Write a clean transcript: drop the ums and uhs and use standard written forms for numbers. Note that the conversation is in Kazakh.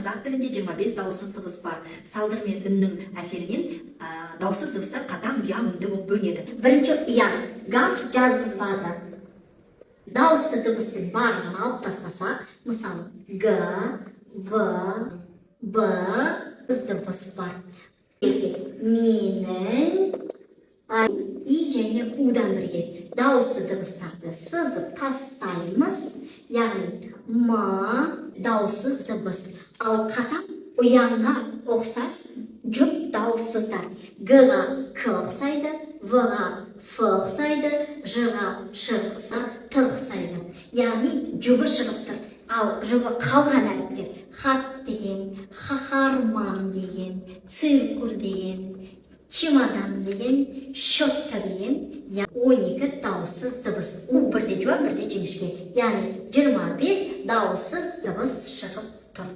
қазақ тілінде 25 дауыссыз дыбыс бар. Салдыр мен үннің әсерінен дауыссыз дыбыстар қатаң ұяң үнді болып бөлінеді. Бірінші ұяң гав жазғызбады. Дауысты дыбыстың барлығын алып тастасақ, мысалы г, в, б дыбыс бар. Менің, и және удан бірге дауысты дыбыстарды сызып тастаймыз. Яғни м дауыссыз дыбыс. Ал қатаң ұянға ұқсас жұп дауыссыздар. Г-ға к ұқсайды, в-ға ф ұқсайды, ж-ға ш ұқсайды, т ұқсайды. Яғни жұбы шығып тұр. Ал жұбы қалған әріптер хат деген, қаһарман деген, циркуль деген, чемодан деген, щетка деген 12 дауыссыз дыбыс. У бірде жуан, бірде жіңішке. Яғни 25 дауыссыз дыбыс шығып тұр.